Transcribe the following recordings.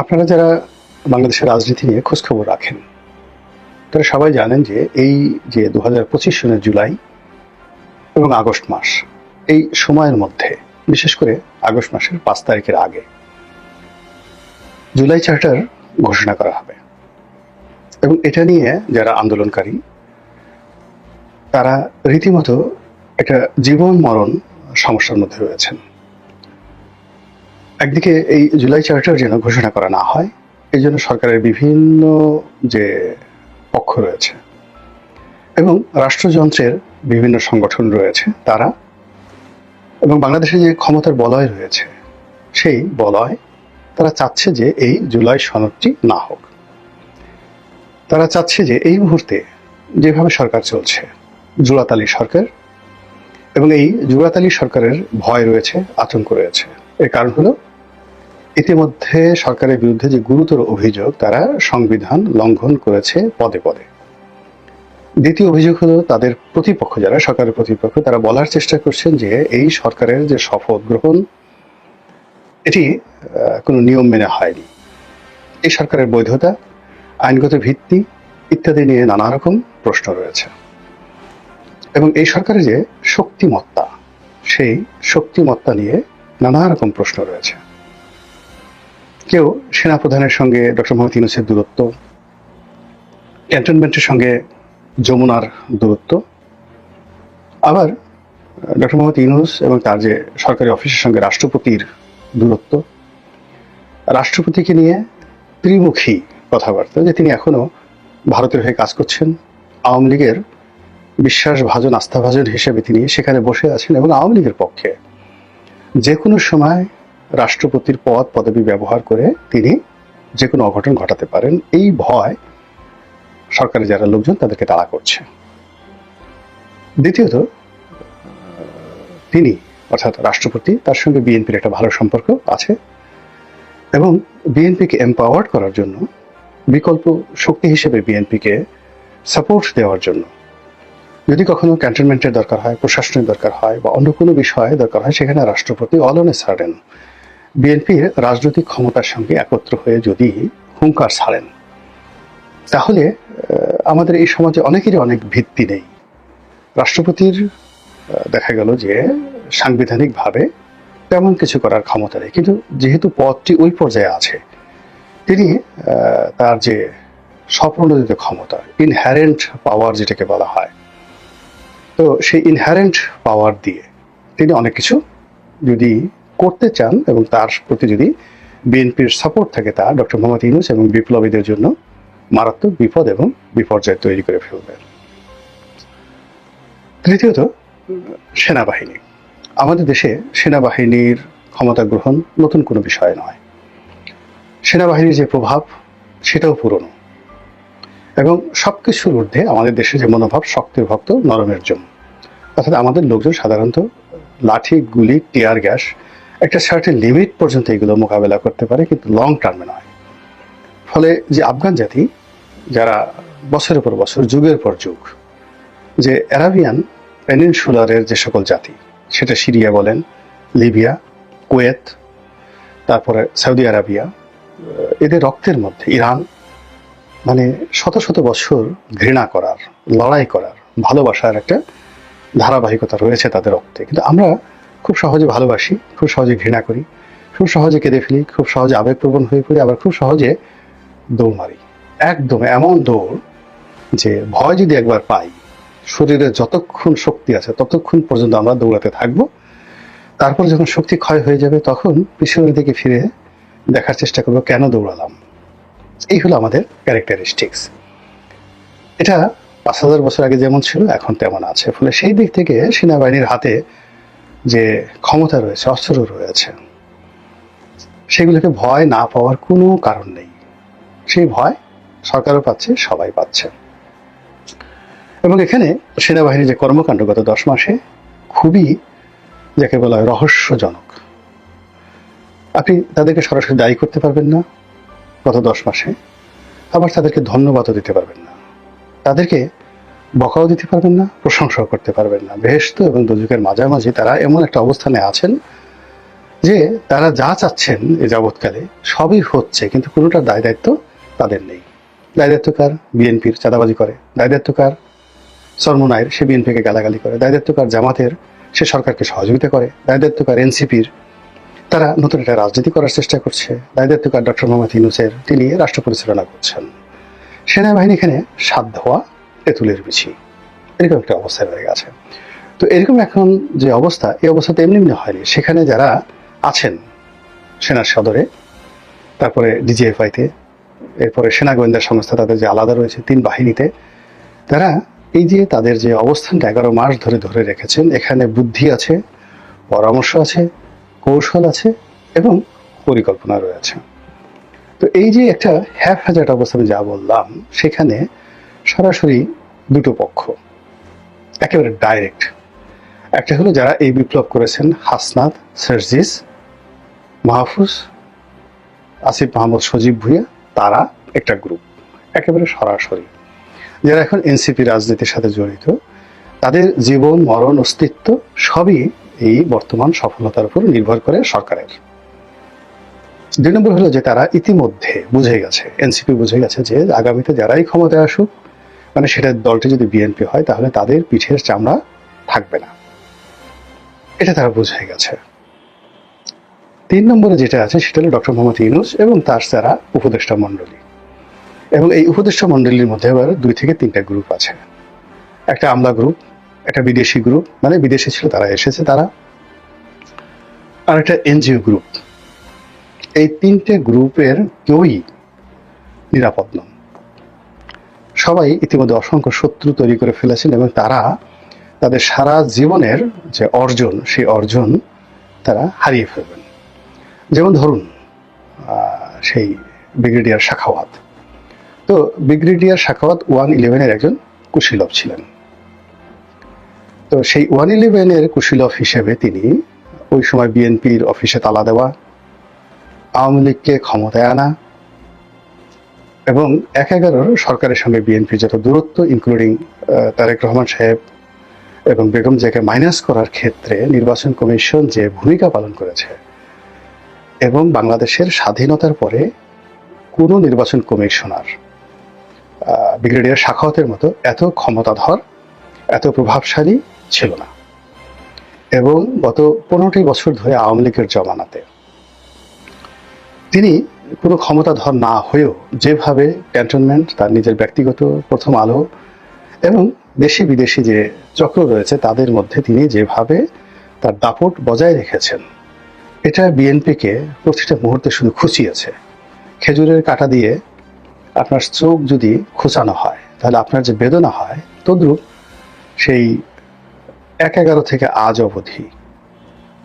আপনারা যারা বাংলাদেশের রাজনীতি নিয়ে খোঁজখবর রাখেন তারা সবাই জানেন যে এই যে 2025 সনের জুলাই এবং আগস্ট মাস, এই সময়ের মধ্যে বিশেষ করে আগস্ট মাসের 5 তারিখের আগে জুলাই চার্টার ঘোষণা করা হবে এবং এটা নিয়ে যারা আন্দোলনকারী তারা রীতিমতো একটা জীবন মরণ সমস্যার মধ্যে রয়েছেন। একদিকে এই জুলাই চার্টার যেন ঘোষণা করা না হয় এই জন্য সরকারের বিভিন্ন যে পক্ষ রয়েছে এবং রাষ্ট্রযন্ত্রের বিভিন্ন সংগঠন রয়েছে তারা এবং বাংলাদেশে যে ক্ষমতার বলয় রয়েছে সেই বলয় তারা চাচ্ছে যে এই জুলাই সনদটি না হোক। তারা চাচ্ছে যে এই মুহূর্তে যেভাবে সরকার চলছে জোড়াতালি সরকার, এবং এই জোড়াতালি সরকারের ভয় রয়েছে, আতঙ্ক রয়েছে। এর কারণ হলো ইতিমধ্যে সরকারের বিরুদ্ধে যে গুরুতর অভিযোগ তারা সংবিধান লঙ্ঘন করেছে পদে পদে। দ্বিতীয় অভিযোগ হলো তাদের প্রতিপক্ষ যারা সরকারের প্রতিপক্ষ তারা বলার চেষ্টা করছেন যে এই সরকারের যে শপথ গ্রহণ এটি কোনো নিয়ম মেনে হয়নি, এই সরকারের বৈধতা, আইনগত ভিত্তি ইত্যাদি নিয়ে নানা রকম প্রশ্ন রয়েছে এবং এই সরকারের যে শক্তিমত্তা সেই শক্তিমত্তা নিয়ে নানা রকম প্রশ্ন রয়েছে। কেউ সেনাপ্রধানের সঙ্গে ডক্টর মোহাম্মদ ইউনূসের দূরত্ব, ক্যান্টনমেন্টের সঙ্গে যমুনার দূরত্ব, আবার ডক্টর মোহাম্মদ ইউনূস এবং তার যে সরকারি অফিসের সঙ্গে রাষ্ট্রপতির দূরত্ব, রাষ্ট্রপতিকে নিয়ে ত্রিমুখী কথাবার্তা যে তিনি এখনো ভারতের হয়ে কাজ করছেন, আওয়ামী লীগের বিশ্বাসভাজন আস্থাভাজন হিসেবে তিনি সেখানে বসে আছেন এবং আওয়ামী লীগের পক্ষে যে কোনো সময় রাষ্ট্রপতির পদ পদবি ব্যবহার করে তিনি যে কোনো অঘটন ঘটাতে পারেন, এই ভয় সরকারের যারা লোকজন তাদেরকে তাড়া করছে। দ্বিতীয়ত তিনি অর্থাৎ রাষ্ট্রপতি তার সঙ্গে বিএনপির একটা ভালো সম্পর্ক আছে এবং বিএনপিকে এম্পাওয়ার্ড করার জন্য বিকল্প শক্তি হিসেবে বিএনপিকে সাপোর্ট দেওয়ার জন্য যদি কখনো ক্যান্টনমেন্টের দরকার হয়, প্রশাসনের দরকার হয় বা অন্য কোনো বিষয়ে দরকার হয় সেখানে রাষ্ট্রপতি অল অন এ সাডেন বিএনপির রাজনৈতিক ক্ষমতার সঙ্গে একত্র হয়ে যদি হুঙ্কার ছাড়েন তাহলে আমাদের এই সমাজে অনেকেরই অনেক ভিত্তি নেই। রাষ্ট্রপতির দেখা গেল যে সাংবিধানিকভাবে তেমন কিছু করার ক্ষমতা নেই, কিন্তু যেহেতু পদটি ওই পর্যায়ে আছে তিনি তার যে স্বপ্রণোদিত ক্ষমতা, ইনহ্যারেন্ট পাওয়ার যেটাকে বলা হয়, তো সেই ইনহ্যারেন্ট পাওয়ার দিয়ে তিনি অনেক কিছু যদি করতে চান এবং তার প্রতি যদি বিএনপির সাপোর্ট থাকে তা ডক্টর মোহাম্মদ ইউনূস এবং বিপ্লবীদের জন্য মারাত্মক বিপদ এবং বিপর্যয় তৈরি করে ফেলবে। তৃতীয়ত সেনাবাহিনী। আমাদের দেশে সেনাবাহিনীর ক্ষমতা গ্রহণ নতুন কোনো বিষয় নয়, সেনাবাহিনীর যে প্রভাব সেটাও পুরনো এবং সবকিছুর ঊর্ধ্বে আমাদের দেশে যে মনোভাব শক্তের ভক্ত নরমের জন্য, অর্থাৎ আমাদের লোকজন সাধারণত লাঠি, গুলি, টিয়ার গ্যাস একটা সার্টেন লিমিট পর্যন্ত এগুলো মোকাবেলা করতে পারে, কিন্তু লং টার্মে নয়। ফলে যে আফগান জাতি যারা বছরের পর বছর যুগের পর যুগ যে অ্যারাবিয়ান পেনিনসুলারের যে সকল জাতি, সেটা সিরিয়া বলেন, লিবিয়া, কুয়েত, তারপরে সৌদি আরবিয়া, এদের রক্তের মধ্যে ইরান, মানে শত শত বছর ঘৃণা করার, লড়াই করার, ভালোবাসার একটা ধারাবাহিকতা রয়েছে তাদের রক্তে। কিন্তু আমরা খুব সহজে ভালোবাসি, খুব সহজে ঘৃণা করি, খুব সহজে কেঁদে ফেলি, খুব সহজে আবেগপ্রবণ হয়ে পড়ি, আবার খুব সহজে দৌড় মারি। একদম এমন দৌড় যে ভয় যদি একবার পাই শরীরে যতক্ষণ শক্তি আছে ততক্ষণ পর্যন্ত আমরা দৌড়াতে থাকবো। তারপর যখন শক্তি ক্ষয় হয়ে যাবে তখন পিছনের দিকে ফিরে দেখার চেষ্টা করবো কেন দৌড়ালাম। এই হলো আমাদের ক্যারেক্টারিস্টিক্স। এটা 5000 বছর আগে যেমন ছিল এখন তেমন আছে। ফলে সেই দিক থেকে সেনাবাহিনীর হাতে যে ক্ষমতা রয়েছে, অস্ত্র রয়েছে, সেগুলোকে ভয় না পাওয়ার কোনো কারণ নেই। সেই ভয় সরকারও পাচ্ছে, সবাই পাচ্ছে। এবং এখানে সেনাবাহিনীর যে কর্মকাণ্ড গত 10 মাসে খুবই যাকে বলা হয় রহস্যজনক। আপনি তাদেরকে সরাসরি দায়ী করতে পারবেন না গত 10 মাসে, আবার তাদেরকে ধন্যবাদও দিতে পারবেন না, তাদেরকে বকাও দিতে পারবেন না, প্রশংসাও করতে পারবেন না। বেহেশত এবং দোজখের মাঝামাঝি তারা এমন একটা অবস্থানে আছেন যে তারা যা চাচ্ছেন এ যাবৎকালে সবই হচ্ছে, কিন্তু কোনোটার দায় দায়িত্ব তাদের নেই। দায় দায়িত্ব কার? বিএনপির, চাঁদাবাজি করে। দায় দায়িত্ব কার? চরমোনাইয়ের, সে বিএনপিকে গালাগালি করে। দায় দায়িত্ব কার? জামাতের, সে সরকারকে সহযোগিতা করে। দায় দায়িত্ব কার? এনসিপির, তারা নতুন একটা রাজনীতি করার চেষ্টা করছে। দায় দায়িত্ব কার? ডক্টর মোহাম্মদ ইউনূসের, তিনি রাষ্ট্র পরিচালনা করছেন। সেনাবাহিনী এখানে সাত ধোয়া তেঁতুলের বিছি, এরকম একটা অবস্থায় হয়ে গেছে। তো এরকম এখন যে অবস্থা, এই অবস্থাতে এমনি এমনি হয়নি। সেখানে যারা আছেন সেনার সদরে, তারপরে ডিজিএফআইতে, এরপরে সেনা গোয়েন্দা সংস্থা, তাদের যে আলাদা রয়েছে 3 বাহিনীতে, তারা এই যে তাদের যে অবস্থানটা 11 মাস ধরে ধরে রেখেছেন, এখানে বুদ্ধি আছে, পরামর্শ আছে, কৌশল আছে এবং পরিকল্পনা রয়েছে। তো এই যে একটা হ্যাফহ্যাজার্ড অবস্থা আমি যা বললাম, সেখানে সরাসরি দুটো পক্ষ একেবারে ডাইরেক্ট। একটা হলো যারা এই বিপ্লব করেছেন, হাসনাত, সার্জিস, মাহফুজ, আসিফ মাহমুদ, সজীব ভুঁইয়া, তারা একটা গ্রুপ একেবারে সরাসরি, যারা এখন এনসিপি রাজনীতির সাথে জড়িত। তাদের জীবন, মরণ, অস্তিত্ব সবই এই বর্তমান সফলতার উপর নির্ভর করে সরকারের। 2 নম্বর হলো যে তারা ইতিমধ্যে বুঝে গেছে, এনসিপি বুঝে গেছে যে আগামীতে যারাই ক্ষমতায় আসুক, মানে সেটা দলটি যদি বিএনপি হয়, তাহলে তাদের পিঠের চামড়া থাকবে না, এটা তারা বুঝে গেছে। 3 নম্বরে যেটা আছে সেটা হলো ডক্টর মোহাম্মদ ইউনূস এবং তার যারা উপদেষ্টা মণ্ডলী। এবং এই উপদেষ্টা মণ্ডলীর মধ্যে আবার 2 থেকে 3টা গ্রুপ আছে। একটা আমলা গ্রুপ, একটা বিদেশি গ্রুপ, মানে বিদেশি ছিল তারা এসেছে তারা, আর একটা এনজিও গ্রুপ। এই 3টে গ্রুপের কেউই নিরাপদ নন। সবাই ইতিমধ্যে অসংখ্য শত্রু তৈরি করে ফেলেছেন এবং তারা তাদের সারা জীবনের যে অর্জন, সেই অর্জন তারা হারিয়ে ফেলবেন। যেমন ধরুন সেই ব্রিগেডিয়ার সাখাওয়াত। তো ব্রিগেডিয়ার সাখাওয়াত 111-এর একজন কুশীলব ছিলেন। তো সেই 111-এর কুশীলব হিসেবে তিনি ওই সময় বিএনপির অফিসে তালা দেওয়া, আওয়ামী লীগকে ক্ষমতায় আনা এবং 1/11 সরকারের সঙ্গে বিএনপির যত দূরত্ব, ইনক্লুডিং তারেক রহমান সাহেব এবং বেগম জিয়াকে মাইনাস করার ক্ষেত্রে নির্বাচন কমিশন যে ভূমিকা পালন করেছে, এবং বাংলাদেশের স্বাধীনতার পরে কোনো নির্বাচন কমিশনার ব্রিগেডিয়ার সাখাওয়াতের মতো এত ক্ষমতাধর, এত প্রভাবশালী ছিল না। এবং গত 15টি বছর ধরে আওয়ামী লীগের জমানাতে তিনি কোনো ক্ষমতাধর না হয়েও যেভাবে ক্যান্টনমেন্ট, তার নিজের ব্যক্তিগত প্রথম আলো এবং দেশি বিদেশি যে চক্র রয়েছে তাদের মধ্যে তিনি যেভাবে তার দাপট বজায় রেখেছেন, এটা বিএনপিকে প্রতিটা মুহূর্তে শুধু খুঁচিয়েছে। খেজুরের কাঁটা দিয়ে আপনার চোখ যদি খোঁচানো হয়, তাহলে আপনার যে বেদনা হয়, তদ্রূপ সেই 1/11 থেকে আজ অবধি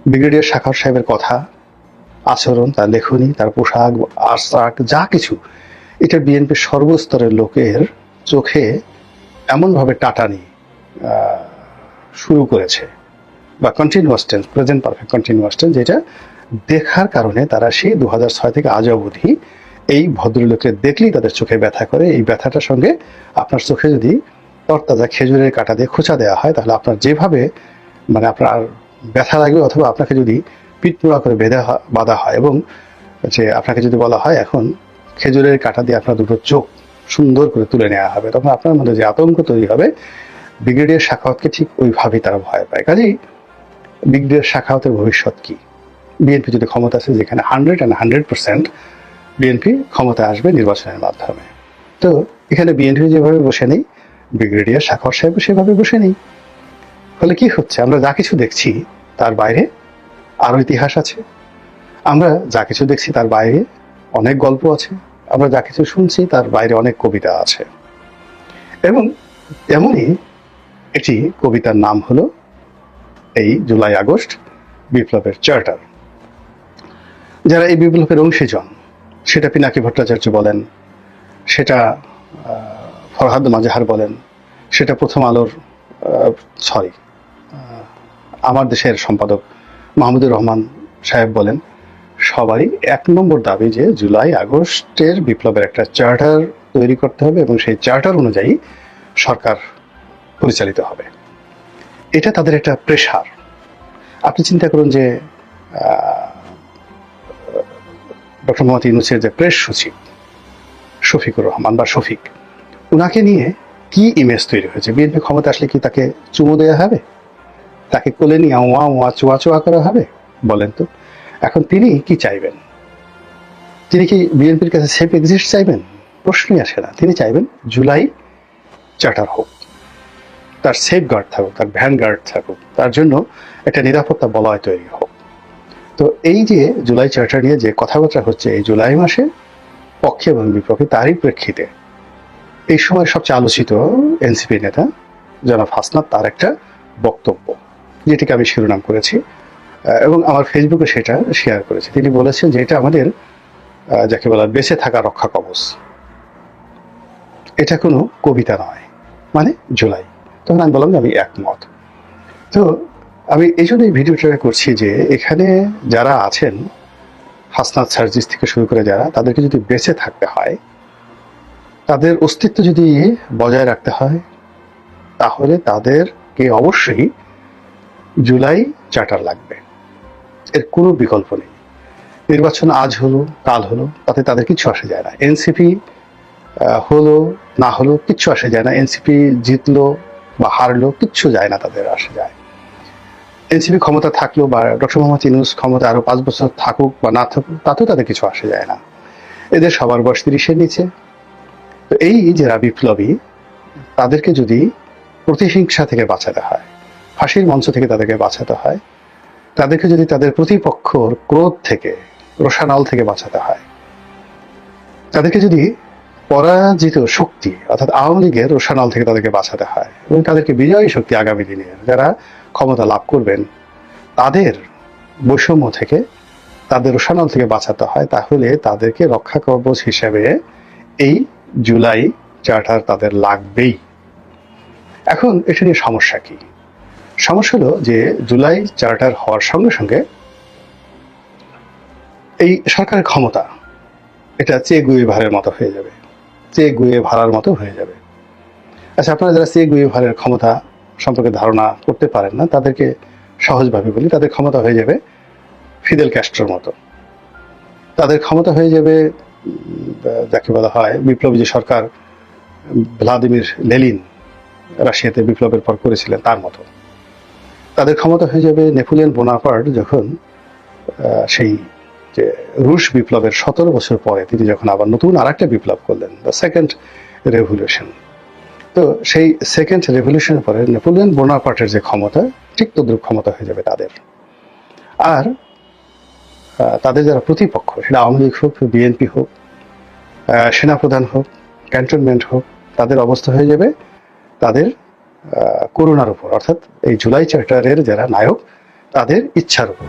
ব্রিগেডিয়ার সাখাওয়াত সাহেবের কথা, আচরণ, তার লেখনী, তার পোশাক, আশাক, যা কিছু, এটা বিএনপির সর্বস্তরের লোকের চোখে এমনভাবে টাটানি শুরু করেছে, বা continuous tense, present perfect continuous tense, যেটা দেখার কারণে তারা সেই 2006 থেকে আজ অবধি এই ভদ্রলোককে দেখলেই তাদের চোখে ব্যথা করে। এই ব্যথাটার সঙ্গে আপনার চোখে যদি তরতাজা খেজুরের কাঁটা দিয়ে খোঁচা দেওয়া হয়, তাহলে আপনার যেভাবে মানে আপনার ব্যথা লাগবে, অথবা আপনাকে যদি পিঠমোড়া করে বাঁধা হয় এবং যে আপনাকে যদি বলা হয় এখন খেজুরের কাঁটা দিয়ে আপনার দুটো চোখ সুন্দর করে তুলে নেওয়া হবে, তখন আপনার মধ্যে যে আতঙ্ক তৈরি হবে, ব্রিগেডিয়ার সাখাওয়াতকে ঠিক ওইভাবেই তারা ভয় পায়। কাজেই ব্রিগেডিয়ার সাখাওয়াতের ভবিষ্যৎ কি? বিএনপি যদি ক্ষমতা আছে, যেখানে 100% বিএনপি ক্ষমতা আসবে নির্বাচনের মাধ্যমে, তো এখানে বিএনপি যেভাবে বসে নেই, ব্রিগেডিয়ার সাখাওয়াত সাহেব সেভাবে বসে নেই। ফলে কি হচ্ছে, আমরা যা কিছু দেখছি তার বাইরে আরো ইতিহাস আছে, আমরা যা কিছু দেখছি তার বাইরে অনেক গল্প আছে, আমরা যা কিছু শুনছি তার বাইরে অনেক কবিতা আছে। এবং এমনই একটি কবিতার নাম হলো এই জুলাই আগস্ট বিপ্লবের চার্টার। যারা এই বিপ্লবের অংশীজন, সেটা পিনাকি ভট্টাচার্য বলেন, সেটা ফরহাদ মাজাহার বলেন, সেটা প্রথম আলোর আমার দেশের সম্পাদক মাহমুদুর রহমান সাহেব বলেন, সবারই 1 নম্বর দাবি যে জুলাই আগস্টের বিপ্লবের একটা চার্টার তৈরি করতে হবে এবং সেই চার্টার অনুযায়ী সরকার পরিচালিত হবে। এটা তাদের একটা প্রেশার। আপনি চিন্তা করুন যে ডক্টর মোহাম্মদ ইউনূসের যে প্রেস সচিব শফিকুর রহমান বা শফিক, উনাকে নিয়ে কি ইমেজ তৈরি হয়েছে? বিএনপি ক্ষমতা আসলে কি তাকে চুমু দেওয়া হবে, তাকে কোলে নিয়ে ওয়া ওয়া চোয়া চোয়া করা হবে? বলেন তো। এখন তিনি কি চাইবেন? তিনি কি বিএনপির কাছে সেফ এক্সিস্ট চাইবেন? প্রশ্নই আসে না। তিনি চাইবেন জুলাই চার্টার হোক, তার সেফ গার্ড থাকুক, তার ভ্যান গার্ড থাকুক, তার জন্য একটা নিরাপত্তা বলয় তৈরি হোক। তো এই যে জুলাই চার্টার নিয়ে যে কথাবার্তা হচ্ছে এই জুলাই মাসে পক্ষে এবং বিপক্ষে, তারই প্রেক্ষিতে এই সময় সবচেয়ে আলোচিত এনসিপি নেতা জনাব হাসনাত তার একটা বক্তব্য, যেটিকে আমি শিরোনাম করেছি এবং আমার ফেসবুকে সেটা শেয়ার করেছি। তিনি বলেছেন যে এটা আমাদের যাকে বলা বেঁচে থাকা রক্ষা কবচ, এটা কোনো কবিতা নয়, মানে জুলাই। তখন আমি বললাম যে আমি একমত। তো আমি এই জন্য এই ভিডিওটা করছি যে এখানে যারা আছেন, হাসনাত সার্জিস থেকে শুরু করে যারা, তাদেরকে যদি বেঁচে থাকতে হয়, তাদের অস্তিত্ব যদি বজায় রাখতে হয়, তাহলে তাদেরকে অবশ্যই জুলাই চার্টার লাগবে, এর কোনো বিকল্প নেই। নির্বাচন আজ হলো কাল হলো তাতে তাদের কিচ্ছু আসে যায় না। এনসিপি হলো না হলো কিচ্ছু আসে যায় না। এনসিপি জিতলো বা হারলো কিচ্ছু যায় না, তাদের আসে যায়। এনসিপি ক্ষমতা থাকলো বা ডক্টর মোহাম্মদ ইউনূস ক্ষমতা আরো 5 বছর থাকুক বা না থাকুক, তাতেও তাদের কিছু আসে যায় না। এদের সবার বয়স 30-এর নিচে। তো এই যারা বিপ্লবী, তাদেরকে যদি প্রতিহিংসা থেকে বাঁচাতে হয়, ফাঁসির মঞ্চ থেকে তাদেরকে বাঁচাতে হয়, তাদেরকে যদি তাদের প্রতিপক্ষর ক্রোধ থেকে, রোষানল থেকে বাঁচাতে হয়, তাদেরকে যদি পরাজিত শক্তি অর্থাৎ আওয়ামী লীগের রোষানল থেকে তাদেরকে বাঁচাতে হয় এবং তাদেরকে বিজয়ী শক্তি আগামী দিনে যারা ক্ষমতা লাভ করবেন তাদের বৈষম্য থেকে, তাদের রোষানল থেকে বাঁচাতে হয়, তাহলে তাদেরকে রক্ষা কবচ হিসেবে এই জুলাই চার্টার তাদের লাগবেই। এখন এটা নিয়ে সমস্যা কি? সমস্যা হলো যে জুলাই চার্টার হওয়ার সঙ্গে সঙ্গে এই সরকারের ক্ষমতা এটা চেয়ে গুয়ে ভারের মতো হয়ে যাবে, চেয়ে গুয়ে ভাড়ার মতো হয়ে যাবে। আচ্ছা, আপনারা যারা চেয়ে গুয়ে ভারের ক্ষমতা সম্পর্কে ধারণা করতে পারেন না, তাদেরকে সহজভাবে বলি, তাদের ক্ষমতা হয়ে যাবে ফিদেল ক্যাস্ট্রোর মতো। তাদের ক্ষমতা হয়ে যাবে যাকে বলা হয় বিপ্লবী যে সরকার ভ্লাদিমির লেনিন রাশিয়াতে বিপ্লবের পর করেছিলেন তার মতো। তাদের ক্ষমতা হয়ে যাবে নেপোলিয়ন বোনাপার্ট যখন সেই যে রুশ বিপ্লবের 17 বছর পরে তিনি যখন আবার নতুন আর একটা বিপ্লব করলেন, দ্য সেকেন্ড রেভলিউশন। তো সেই সেকেন্ড রেভলিউশনের পরে নেপোলিয়ন বোনাপার্টের যে ক্ষমতা, ঠিক তদ্রুপ ক্ষমতা হয়ে যাবে তাদের। আর তাদের যারা প্রতিপক্ষ, সেটা আওয়ামী লীগ হোক, বিএনপি হোক, সেনাপ্রধান হোক, ক্যান্টনমেন্ট হোক, তাদের অবস্থা হয়ে যাবে তাদের করুণার উপর, অর্থাৎ এই জুলাই চার্টারের যারা নায়ক তাদের ইচ্ছার উপর।